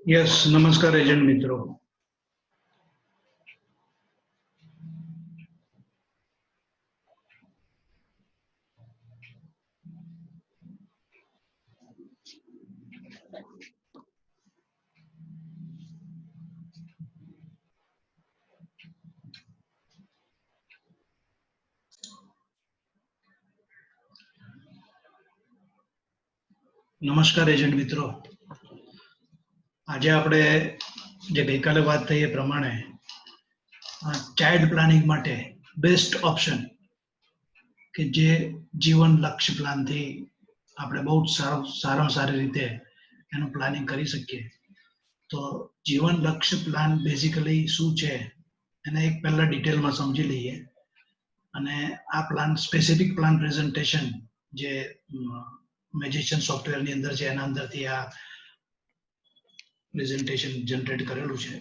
Yes, નમસ્કાર agent મિત્રો. નમસ્કાર એજન્ટ મિત્રો. આજે આપણે જે ગઈકાલે વાત થઈ એ પ્રમાણે ચાઇલ્ડ પ્લાનિંગ માટે બેસ્ટ ઓપ્શન કે જે જીવન લક્ષ્ય પ્લાનથી આપણે બહુ જ સારામાં સારી રીતે એનું પ્લાનિંગ કરી શકીએ. તો જીવન લક્ષ્ય પ્લાન બેઝિકલી શું છે એને એક પહેલા ડિટેલમાં સમજી લઈએ. અને આ પ્લાન સ્પેસિફિક પ્લાન પ્રેઝન્ટેશન જે મેજિશિયન સોફ્ટવેરની અંદર છે એના અંદરથી આ પ્રેઝન્ટેશન જનરેટ કરેલું છે.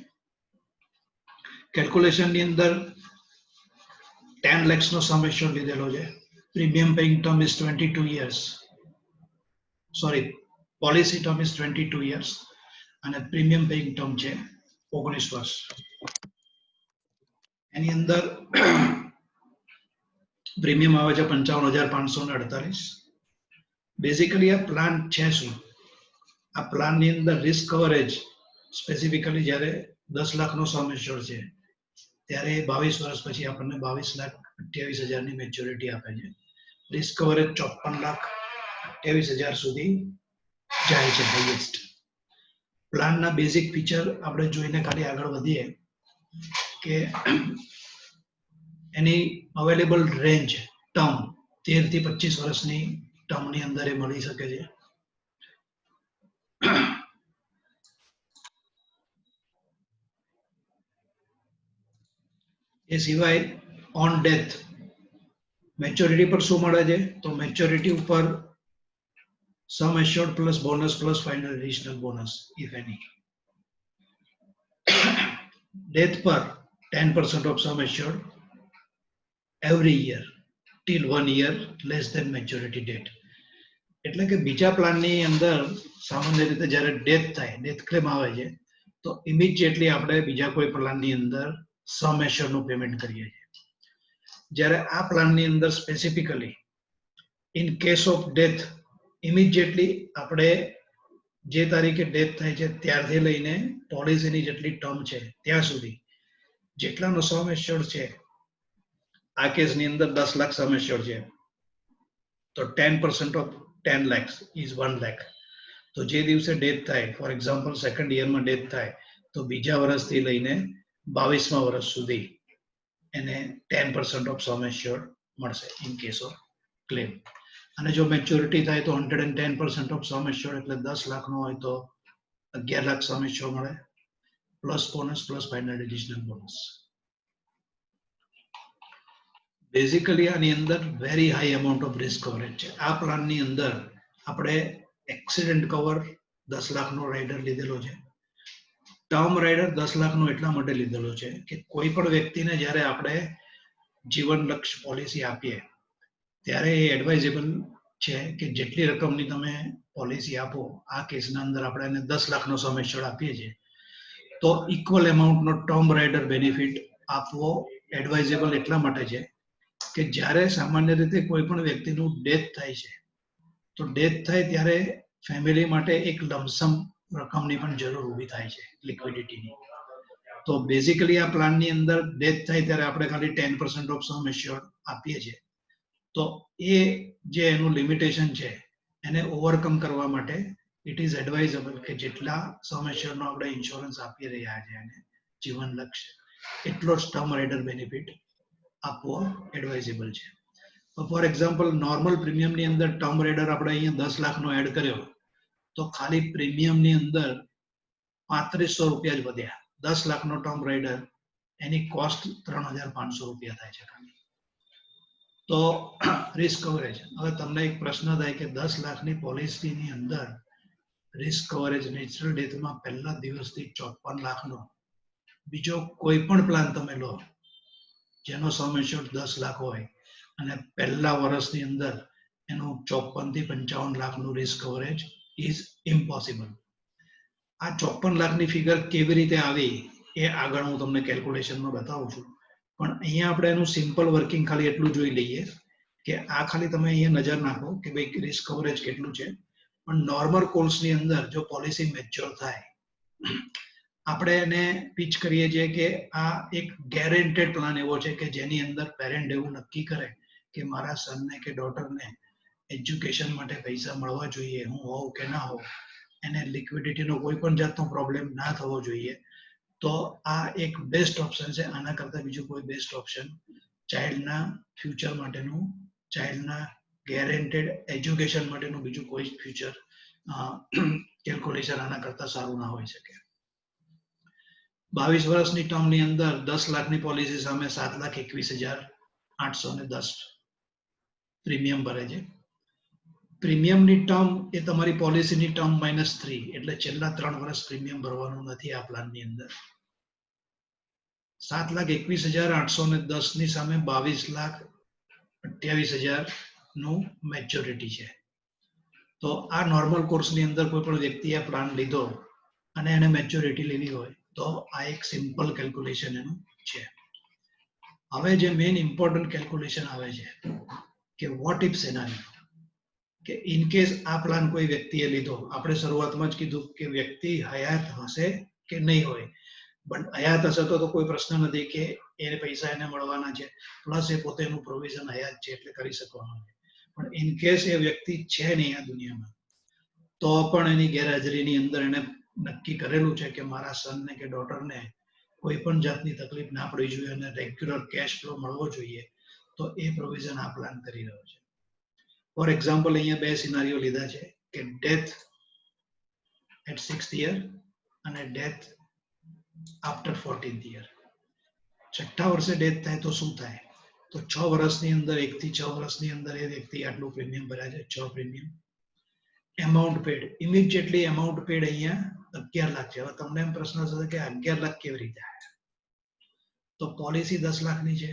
કેલ્ક્યુલેશનની અંદર 10 lakhsનો સમેશન લીધેલો છે. Premium paying term is 22 years. Sorry, policy term is 22 years અને પ્રીમિયમ પેઇંગ ટર્મ છે 19 વર્ષ. એની અંદર પ્રીમિયમ આવે છે 55,548. બેઝિકલી આ પ્લાન છે શું? આ પ્લાનની અંદર રિસ્ક કવરેજ સ્પેસિફિકલી જ્યારે 10 લાખનો સમ એશ્યોર્ડ છે ત્યારે 22 વર્ષ પછી આપણને 22,28,000ની મેચ્યોરિટી આપે છે. રિસ્ક કવરેજ 54,28,000 સુધી જાય છે હાઈએસ્ટ. પ્લાનના બેઝિક ફીચર આપણે જોઈને ખાલી આગળ વધીએ કે એની અવેલેબલ રેન્જ ટર્મ 13 થી 25 વર્ષની ટર્મની અંદર એ મળી શકે છે. એ સિવાય ઓન ડેથ મેચ્યોરિટી પર શું મળે છે? તો મેચ્યોરિટી ઉપર sum assured plus bonus plus final additional bonus if any. Death પર 10% of sum assured every year till 1 year less than maturity date. એટલે કે બીજા પ્લાનની અંદર સામાન્ય રીતે જ્યારે ડેથ ક્લેમ આવે છે તો ઇમિડિયેટલી આપણે બીજા કોઈ પ્લાનની અંદર સમ એશ્યોર્ડનું પેમેન્ટ કરીએ છીએ. જ્યારે આ પ્લાનની અંદર specifically in case of death immediately આપણે જે તારીખે ડેથ થાય છે ત્યારથી લઈને પોલિસીની જેટલી ટર્મ છે ત્યાં સુધી જેટલાનો સમ એશ્યોર્ડ છે, આ કેસની અંદર 10 લાખ સમ એશ્યોર્ડ છે તો 10% ઓફ 10 lakhs ઇઝ 1 lakh. તો જે દિવસે ડેથ થાય, ફોર એક્ઝામ્પલ સેકન્ડ યરમાં ડેથ થાય તો બીજા વર્ષથી લઈને 22મા વર્ષ સુધી એને 10% ઓફ સમ એશ્યોર્ડ મળશે ઇન કેસ ઓફ ક્લેમ. અને જો મેચ્યોરિટી થાય તો 110% ઓફ સમ એશ્યોર્ડ એટલે 10 લાખનો હોય તો 11 લાખ સમ એશ્યોર્ડ મળે plus bonus plus final additional bonus. Basically આની અંદર very high amount of risk coverage છે. આ પ્લાનની અંદર આપણે એક્સિડન્ટ કવર 10 લાખનો રાઇડર લીધેલો છે. ટર્મ રાઇડર 10 લાખનો એટલા માટે લીધેલો છે કે કોઈ પણ વ્યક્તિને જ્યારે આપણે જીવન લક્ષ્ય પોલિસી આપીએ ત્યારે એ એડવાઇઝેબલ છે કે જેટલી રકમની તમે પોલિસી આપો, આ કેસના અંદર આપણે એને 10 લાખનો સમ એશ્યોર્ડ આપીએ છીએ તો ઇક્વલ એમાઉન્ટનો ટર્મ રાઇડર બેનિફિટ આપવો એડવાઇઝેબલ એટલા માટે છે કે જ્યારે સામાન્ય રીતે કોઈ પણ વ્યક્તિનું ડેથ થાય છે તો ડેથ થાય ત્યારે ફેમિલી માટે એક લમસમ રકમની પણ જરૂર ઊભી થાય છે લિક્વિડિટીની. તો બેઝિકલી આ પ્લાનની અંદર ડેથ થાય ત્યારે આપણે ખાલી 10% ઓફ સમ એશ્યોર્ડ આપીએ છીએ. તો એ જે એનું લિમિટેશન છે એને ઓવરકમ કરવા માટે ઇટ ઇઝ એડવાઇઝેબલ કે જેટલા સમ એશ્યોર્ડનો આપણે ઇન્સ્યોરન્સ આપી રહ્યા છે એને જીવન લક્ષ્ય એટલો જ ટર્મ રાઇડર બેનિફિટ આપવો એડવાઇઝેબલ છે. ફોર એક્ઝામ્પલ નોર્મલ પ્રીમિયમની અંદર ટર્મ રાઇડર આપણે અહીંયા 10 લાખનો એડ કર્યો તો ખાલી પ્રીમિયમની અંદર 3500 રૂપિયા જ વધ્યા. 10 લાખનો ટર્મ રાઇડર એની કોસ્ટ 3,500 રૂપિયા થાય છે ખાલી. તો રિસ્ક કવરેજ, હવે તમને એક પ્રશ્ન થાય કે 10 લાખની પોલિસીની અંદર રિસ્ક કવરેજ નેચરલ ડેથમાં પહેલા દિવસથી 54 લાખનો બીજો કોઈ પણ પ્લાન તમે લો જેનો સમ એશ્યોર્ડ 10 લાખ હોય અને પહેલા વર્ષની અંદર એનું 54 થી 55 લાખનું રિસ્ક કવરેજ ઇઝ ઇમ્પોસિબલ. આ 54 લાખની ફિગર કેવી રીતે આવી એ આગળ હું તમને કેલ્ક્યુલેશનમાં બતાવું છું, પણ અહીંયા આપણે એનું સિમ્પલ વર્કિંગ ખાલી એટલું જોઈ લઈએ કે આ ખાલી તમે અહીંયા નજર નાખો કે ભાઈ રિસ્ક કવરેજ કેટલું છે. પણ નોર્મલ કોર્સની અંદર જો પોલિસી મેચ્યોર થાય, આપણે એને પીચ કરીએ છીએ કે આ એક ગેરંટેડ પ્લાન એવો છે કે જેની અંદર પેરેન્ટ એવું નક્કી કરે કે મારા સનને કે ડોટરને એજ્યુકેશન માટે પૈસા મળવા જોઈએ, હું હોઉં કે ના હોઉં, એને લિક્વિડિટીનો કોઈ પણ જાતનો પ્રોબ્લેમ ના થવો જોઈએ, તો આ એક બેસ્ટ ઓપ્શન છે. આના કરતા બીજું કોઈ બેસ્ટ ઓપ્શન ચાઇલ્ડના ફ્યુચર માટેનું, ચાઇલ્ડના ગેરંટેડ એજ્યુકેશન માટેનું બીજું કોઈ ફ્યુચર કેલ્ક્યુલેશન આના કરતા સારું ના હોઈ શકે. 22 વર્ષની ટર્મની અંદર 10 લાખની પોલિસી સામે 7,21,810 પ્રીમિયમ ભરે છે. પ્રીમિયમની ટર્મ એ તમારી પોલિસીની ટર્મ -3, એટલે છેલ્લા 3 વર્ષ પ્રીમિયમ ભરવાનું નથી આ પ્લાનની અંદર. 7,21,810 ની સામે 22,28,000 નું મેચ્યોરિટી છે. તો આ નોર્મલ કોર્સની અંદર કોઈ પણ વ્યક્તિએ પ્લાન લીધો અને એને મેચ્યોરિટી લેવી હોય તો આ એક સિમ્પલ કેલ્ક્યુલેશન એનું છે. હવે જે મેઇન ઇમ્પોર્ટન્ટ કેલ્ક્યુલેશન આવે છે કે વોટ ઇફ સિનારિયો, કે ઇન કેસ આ પ્લાન કોઈ વ્યક્તિએ લીધો, આપણે શરૂઆતમાં જ કીધું કે વ્યક્તિ હયાત હશે કે નહીં હોય, પણ હયાત હશે તો કોઈ પ્રશ્ન નથી કે એ પૈસા એને મળવાના છે, પ્લસ એ પોતેનું પ્રોવિઝન હયાત છે એટલે કરી શકવાનું છે. પણ ઇન કેસ એ વ્યક્તિ છે નહીં આ દુનિયામાં, તો પણ એની ગેરહાજરીની અંદર એને નક્કી કરેલું છે કે મારા સનને કે ડોટરને કોઈ પણ જાતની તકલીફ ના પડવી જોઈએ અને રેગ્યુલર કેશ ફ્લો મળવો જોઈએ, તો એ પ્રોવિઝન આ પ્લાન કરી રહ્યો છે. ફોર એક્ઝામ્પલ અહીંયા 2 સિનારીઓ લીધા છે કે ડેથ એટ 6th યર અને ડેથ આફ્ટર 14th યર. 6ઠ્ઠા વર્ષે ડેથ થાય તો શું થાય? તો 6 વર્ષની અંદર, 1 થી 6 વર્ષની અંદર એ વ્યક્તિ આટલું પ્રીમિયમ ભર્યા છે, 6 premium. Amount paid, immediately amount paid અહીંયા 11 લાખ છે. હવે તમને એમ પ્રશ્ન થશે કે 11 લાખ કેવી રીતે આવ્યા? તો પોલિસી 10 લાખની છે.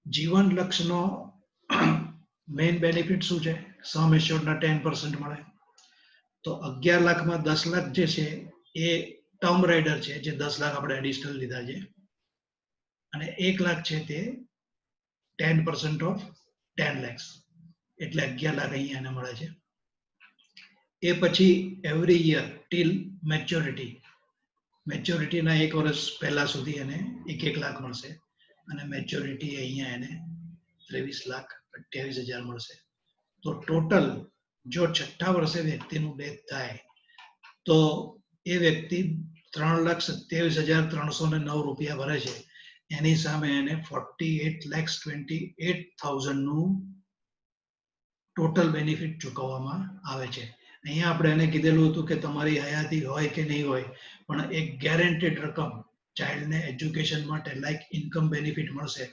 જીવન લક્ષનો મેઇન બેનિફિટ શું છે? સમ એશ્યોર્ડના 10% મળે. તો 11 લાખમાં 10 લાખ જે છે એ ટર્મ રાઇડર છે, જે 10 લાખ આપણે એડિશનલ લીધા છે, અને 1 લાખ છે તે 10% ઓફ 10 lakhs, એટલે 11 લાખ અહીંયા એને મળે છે. એ પછી એવરી યર ટીલ મેચ્યોરિટી, મેચ્યોરિટીના 1 વર્ષ પહેલા સુધી એને 1 લાખ મળશે, અને મેચ્યોરિટી અહીંયા એને 23,28,000 મળશે. તો ટોટલ જો 6ઠ્ઠા વર્ષે વ્યક્તિનું ડેથ થાય તો એ વ્યક્તિ 3,27,309 રૂપિયા ભરે છે, એની સામે એને 48,28,000 નું ટોટલ બેનિફિટ ચૂકવવામાં આવે છે. અહીંયા આપણે એને કીધેલું હતું કે તમારી હયાતી હોય કે નહીં હોય, પણ એક ગેરંટેડ રકમ ચાઇલ્ડને એજ્યુકેશન માટે લાઈક ઇન્કમ બેનિફિટ મળશે,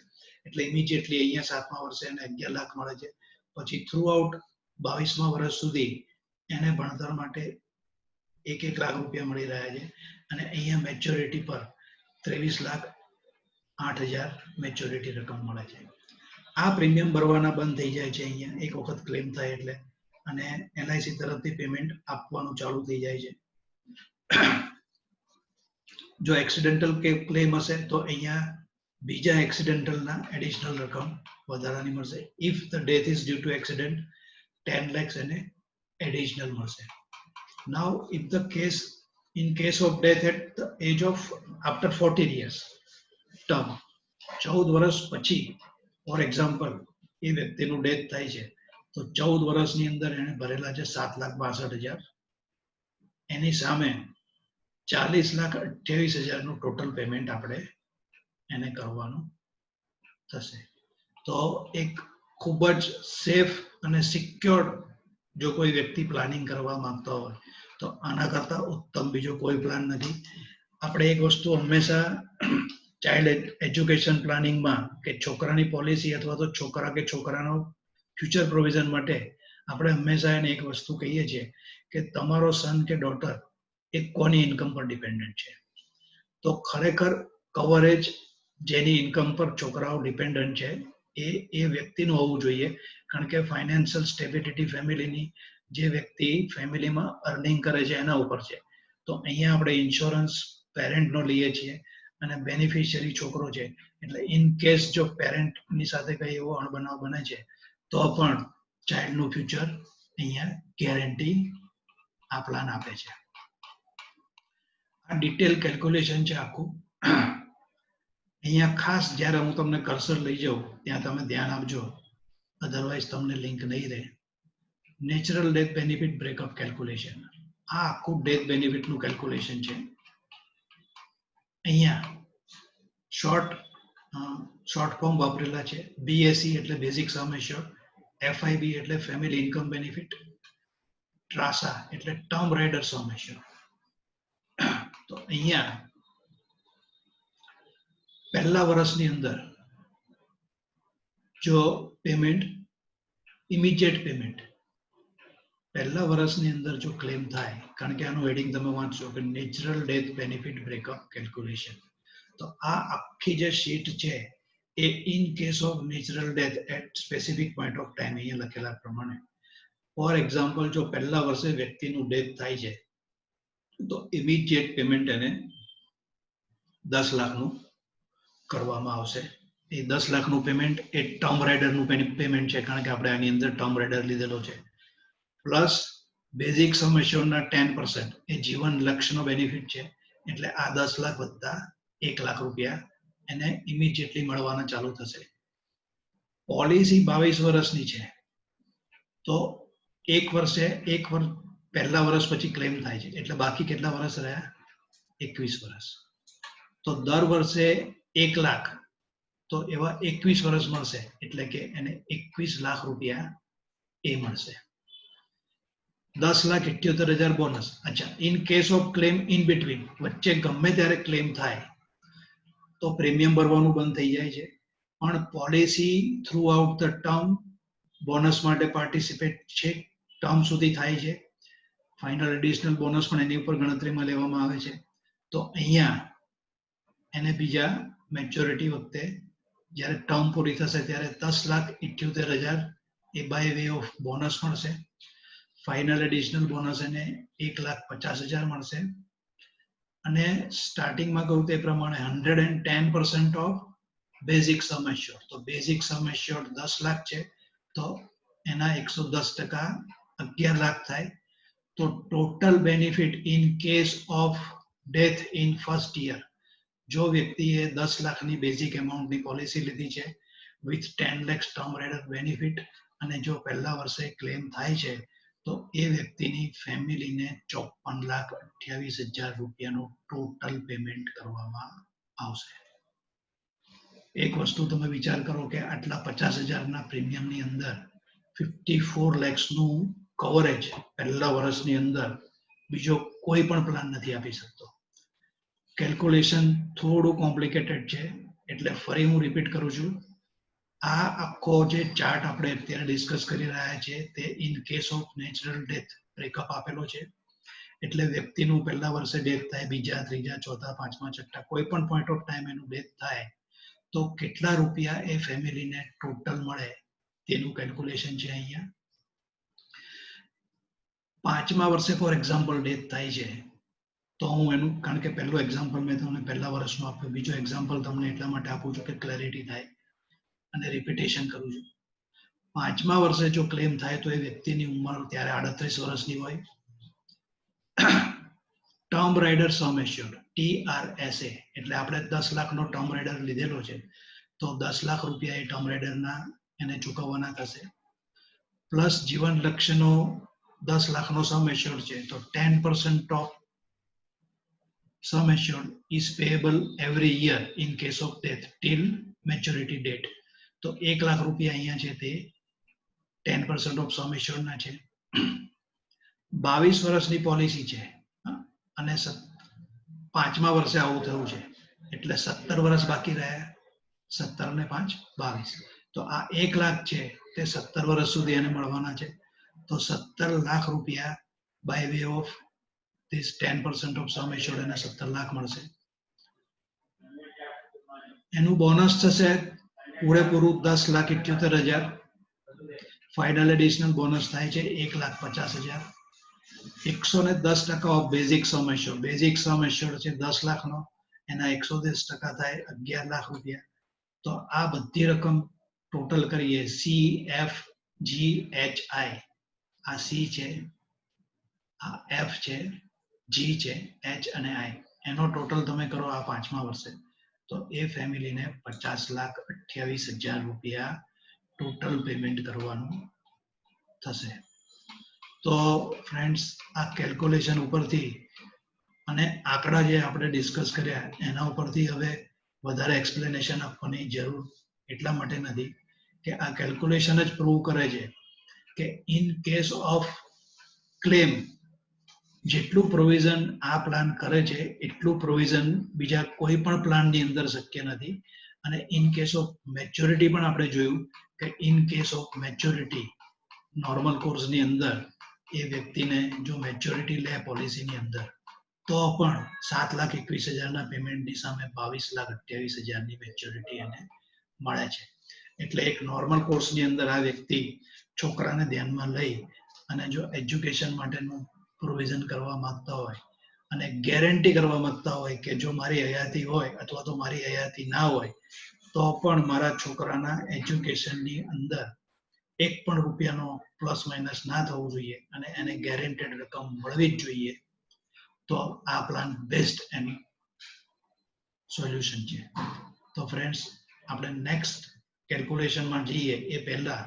એટલે ઇમિડિયેટલી અહીંયા 7મા વર્ષે એને 11 લાખ મળે છે. પછી થ્રુ આઉટ 22મા વર્ષ સુધી એને ભણતર માટે 1 લાખ રૂપિયા મળી રહ્યા છે, અને અહીંયા મેચ્યોરિટી પર 23,08,000 મેચ્યોરિટી રકમ મળે છે. આ પ્રીમિયમ ભરવાના બંધ થઈ જાય છે અહીંયા એક વખત ક્લેમ થાય એટલે, અને એલઆઈસી તરફથી પેમેન્ટ આપવાનું ચાલુ થઈ જાય છે. જો એક્સિડેન્ટલ કે ક્લેમ હશે તો અહીંયા બીજા એક્સિડેન્ટલના એડિશનલ રકમ વધારાની મળશે. If the death is due to accident 10 lakhs એને એડિશનલ મળશે. Now if the case in case of death at the age of after 14 years term, 14 વર્ષ પછી ફોર એક્ઝામ્પલ એ વ્યક્તિનું ડેથ થાય છે, તો 14 વર્ષની અંદર એને ભરેલા છે 7,62,000, એની સામે 40,28,000 નું ટોટલ પેમેન્ટ આપણે એને કરવાનું થશે. તો એક ખૂબ જ સેફ અને સિક્યોર જો કોઈ વ્યક્તિ પ્લાનિંગ કરવા માંગતો હોય તો આના કરતા ઉત્તમ બીજો કોઈ પ્લાન નથી. આપણે એક વસ્તુ હંમેશા ચાઇલ્ડ એજ્યુકેશન પ્લાનિંગમાં કે છોકરાની પોલિસી અથવા તો છોકરા કે છોકરાનો ફ્યુચર પ્રોવિઝન માટે આપણે હંમેશા એને એક વસ્તુ કહીએ છીએ કે તમારો સન કે ડોટર એ કોની ઇન્કમ પર ડિપેન્ડન્ટ છે. તો ખરેખર કવરેજ જેની ઇન્કમ પર છોકરાઓ ડિપેન્ડન્ટ છે એ વ્યક્તિનું હોવું જોઈએ, કારણ કે ફાઇનાન્શિયલ સ્ટેબિલિટી ફેમિલીની જે વ્યક્તિ ફેમિલીમાં અર્નિંગ કરે છે એના ઉપર છે. તો અહીંયા આપણે ઇન્સ્યોરન્સ પેરેન્ટનો લઈએ છીએ અને બેનિફિશિયરી છોકરો છે. એટલે ઇન કેસ જો પેરેન્ટની સાથે કઈ એવો અણબનાવ બને છે તો પણ ચાઇલ્ડનું ફ્યુચર અહીંયા ગેરંટી આ પ્લાન આપે છે. આ ડિટેલ કેલ્ક્યુલેશન છે આખું. અહીંયા ખાસ જ્યારે હું તમને કર્સર લઈ જાઉં ત્યાં તમે ધ્યાન આપજો, અધરવાઇઝ તમને લિંક નહીં રહે. Natural death benefit breakup calculation, આ આખું ડેથ બેનિફિટનું કેલ્ક્યુલેશન છે. અહીંયા શોર્ટ ફોર્મ વાપરેલા છે. BSE એટલે બેઝિક સમ એશ્યોર્ડ, FIB એટલે ફેમિલી ઇન્કમ બેનિફિટ, ટ્રાસા એટલે ટર્મ રાઇડર સમ એશ્યોર્ડ. તો અહીંયા પહેલા વર્ષની અંદર જો પેમેન્ટ ઇમિડિયેટ પેમેન્ટ પહેલા વર્ષની અંદર જો ક્લેમ થાય, કારણ કે આનું હેડિંગ તમે વાંચશો કે natural death benefit breakup calculation, તો આ આખી જે શીટ છે એ in case of natural death at specific point of time અહીંયા લખેલા પ્રમાણે. ફોર એક્ઝામ્પલ, જો પહેલા વર્ષે વ્યક્તિનું ડેથ થાય છે તો ઇમિડિયેટ પેમેન્ટ એને 10 લાખનું કરવામાં આવશે. એ 10 લાખનું પેમેન્ટ એ ટર્મ રાઇડરનું પેમેન્ટ છે, કારણ કે આપણે આની અંદર ટર્મ રાઇડર લીધેલો છે. પ્લસ બેઝિક સમ એશ્યોર્ડના 10% એ જીવન લક્ષ્યનો બેનિફિટ છે. એટલે આ 10 લાખ વત્તા 1 લાખ રૂપિયા એને ઇમિડિયેટલી મળવાના ચાલુ થશે. પોલિસી 22 વર્ષની છે તો પહેલા વર્ષ પછી ક્લેમ થાય છે, એટલે બાકી કેટલા વર્ષ રહ્યા? 21 વર્ષ. તો દર વર્ષે 1 લાખ, તો એવા 21 વર્ષ મળશે, એટલે કે એને 21 લાખ રૂપિયા એ મળશે. 10,78,000 બોનસ. અચ્છા, in case of claim in between, વચ્ચે ગમે ત્યારે ક્લેમ થાય તો પ્રીમિયમ ભરવાનું બંધ થઈ જાય છે, પણ policy through out the term bonus માટે પાર્ટિસિપેટ છે, ટર્મ સુધી થાય છે. ફાઇનલ એડિશનલ બોનસ પણ એની ઉપર ગણતરીમાં લેવામાં આવે છે. તો અહીંયા એને બીજા મેચ્યોરિટી વખતે જ્યારે ટર્મ પૂરી થશે ત્યારે 10,78,000 એ બાય વે ઓફ બોનસ મળશે. ફાઇનલ એડિશનલ બોનસ એને 1,50,000 મળશે. અને સ્ટાર્ટિંગમાં કહ્યું તે પ્રમાણે 110% ઓફ બેઝિક સમ એશ્યોર્ડ. તો બેઝિક સમ એશ્યોર્ડ 10 લાખ છે તો એના 110% 11 લાખ થાય. તો total benefit in case of death in first year, જો વ્યક્તિએ 10 લાખની બેઝિક એમાઉન્ટની પોલિસી લીધી છે with 10 lakh term rider benefit, અને જો પહેલા વર્ષે ક્લેમ થાય છે તો એ વ્યક્તિની ફેમિલીને 54,28,000 રૂપિયાનું ટોટલ પેમેન્ટ કરવામાં આવશે. એક વસ્તુ તમે વિચાર કરો કે આટલા 50,000ના પ્રીમિયમની અંદર 54 lakhsનું કવરેજ પહેલા વર્ષની અંદર બીજો કોઈ પણ પ્લાન નથી આપી શકતો. કેલ્ક્યુલેશન થોડું કોમ્પ્લિકેટેડ છે, એટલે ફરી હું રિપીટ કરું છું. આ આખો જે ચાર્ટ આપણે અત્યારે ડિસ્કસ કરી રહ્યા છીએ તે in case of natural death breakup આપેલો છે. એટલે વ્યક્તિનું પહેલા વર્ષે ડેથ થાય, બીજા, ત્રીજા, ચોથા, પાંચમા, છઠ્ઠા, કોઈ પણ પોઈન્ટ ઓફ ટાઈમ એનું ડેથ થાય તો કેટલા રૂપિયા એ ફેમિલીને ટોટલ મળે તેનું કેલ્ક્યુલેશન છે અહીંયા. પાંચમા વર્ષે ફોર એક્ઝામ્પલ ડેથ થાય છે તો હું એનું, કારણ કે પહેલું એક્ઝામ્પલ મેં તમને પહેલા વર્ષનું આપ્યું, બીજો એક્ઝામ્પલ તમને એટલા માટે આપું છું કે ક્લેરિટી થાય અને રિપીટેશન કરું છું. પાંચમા વર્ષે જો ક્લેમ થાય તો એ વ્યક્તિની ઉંમર ત્યારે 38 વર્ષની હોય. ટર્મ રાઇડર સમ એશ્યોર્ડ TRSA, એટલે આપણે 10 લાખનો ટર્મ રાઇડર લીધેલો છે તો 10 લાખ રૂપિયા એ ટર્મ રાઇડરના એને ચૂકવવાના થશે. પ્લસ જીવન લક્ષ્યનો 10 લાખનો સમ એશ્યોર્ડ છે તો 10% of sum assured is payable every year in case of death till maturity date. તો 1 લાખ રૂપિયા અહીંયા છે તે 10% ઓફ સમ એશ્યોર્ડના છે. 22 વર્ષની પોલિસી છે અને પાંચમા વર્ષે આવું થયું છે એટલે 17 વર્ષ બાકી રહ્યા. 17 ને 5 22. તો આ 1 લાખ છે તે 17 વર્ષ સુધી એને મળવાના છે. તો 17 લાખ રૂપિયા by way of this 10% of sum assured એને 17 લાખ મળશે. એનું બોનસ થશે પૂરેપૂરું 10,78,000. ફાઇનલ એડિશનલ બોનસ થાય છે 1,50,000. 110% of basic sum assured. Basic sum assured છે 10 લાખનો, એના 110% થાય 11 લાખ રૂપિયા. તો આ બધી રકમ ટોટલ કરીએ CFGHI. આ સી છે, આ એફ છે, જી છે, એચ અને આઈ, એનો ટોટલ તમે કરો આ 5મા વર્ષે તો એ ફેમિલીને 50,28,000 રૂપિયા ટોટલ પેમેન્ટ કરવાનું થશે. તો ફ્રેન્ડ્સ, આ કેલ્ક્યુલેશન ઉપરથી અને આંકડા જે આપણે ડિસ્કસ કર્યા એના ઉપરથી હવે વધારે એક્સપ્લેનેશન આપવાની જરૂર એટલા માટે નથી કે આ કેલ્ક્યુલેશન જ પ્રૂવ કરે છે કે ઇન કેસ ઓફ ક્લેમ જેટલું પ્રોવિઝન આ પ્લાન કરે છે એટલું પ્રોવિઝન બીજા કોઈ પણ પ્લાનની અંદર શક્ય નથી. અને ઇન કેસ ઓફ મેચ્યોરિટી પણ આપણે જોયું કે in case of maturity normal કોર્સની અંદર એ વ્યક્તિને જો મેચ્યોરિટી લે પોલિસીની અંદર તો પણ 7,21,000 પેમેન્ટની સામે 22,28,000 મેચ્યોરિટી એને મળે છે. એટલે એક નોર્મલ કોર્સની અંદર આ વ્યક્તિ છોકરાને ધ્યાનમાં લઈ અને જો એજ્યુકેશન માટેનું પ્રોવિઝન કરવા માંગતા હોય અને ગેરંટી કરવા માંગતા હોય કે જો મારી હયાતી હોય અથવા તો મારી હયાતી ના હોય તો પણ મારા છોકરાના એજ્યુકેશનની અંદર એક પણ રૂપિયાનો પ્લસ માઇનસ ના થવું જોઈએ અને એને ગેરંટેડ રકમ મળવી જ જોઈએ, તો આ પ્લાન બેસ્ટ એની સોલ્યુશન છે. તો ફ્રેન્ડ્સ, આપણે નેક્સ્ટ કેલ્ક્યુલેશનમાં જઈએ એ પહેલા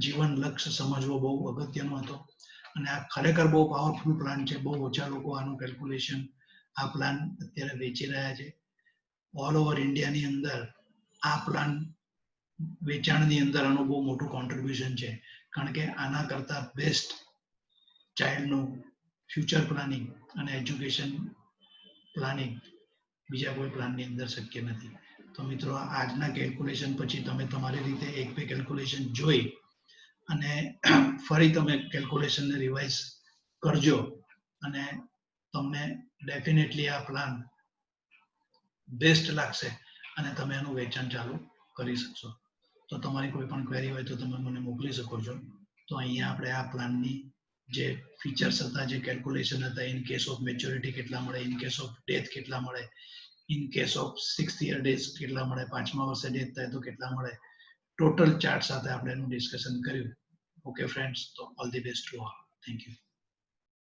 જીવન લક્ષ્ય સમજવો બહુ અગત્યનો હતો. અને આ ખરેખર બહુ પાવરફુલ પ્લાન છે. બહુ ઓછા લોકો આનું કેલ્ક્યુલેશન, આ પ્લાન અત્યારે વેચી રહ્યા છે. ઓલ ઓવર ઇન્ડિયાની અંદર આ પ્લાન વેચાણની અંદર આનું બહુ મોટું કોન્ટ્રીબ્યુશન છે, કારણ કે આના કરતા બેસ્ટ ચાઇલ્ડનું ફ્યુચર પ્લાનિંગ અને એજ્યુકેશન પ્લાનિંગ બીજા કોઈ પ્લાનની અંદર શક્ય નથી. તો મિત્રો, આજના કેલ્ક્યુલેશન પછી તમે તમારી રીતે એક બે કેલ્ક્યુલેશન જોઈ અને ફરી તમે કેલ્ક્યુલેશનને રિવાઇઝ કરજો અને તમને ડેફિનેટલી આ પ્લાન બેસ્ટ લાગશે અને તમે એનું વેચાણ ચાલુ કરી શકશો. તો તમારી કોઈ પણ ક્વેરી હોય તો તમે મને મોકલી શકો છો. તો અહીંયા આપણે આ પ્લાનની જે ફીચર્સ હતા, જે કેલ્ક્યુલેશન હતા, ઇન કેસ ઓફ મેચ્યોરિટી કેટલા મળે, ઇન કેસ ઓફ ડેથ કેટલા મળે, in case of 6th year days કેટલા મળે, 5મા વર્ષે ડેથ થાય તો કેટલા મળે, ટોટલ ચાર્ટ સાથે આપણે એનું ડિસ્કશન કર્યું. ઓકે ફ્રેન્ડ્સ, તો all the best to all. Thank you.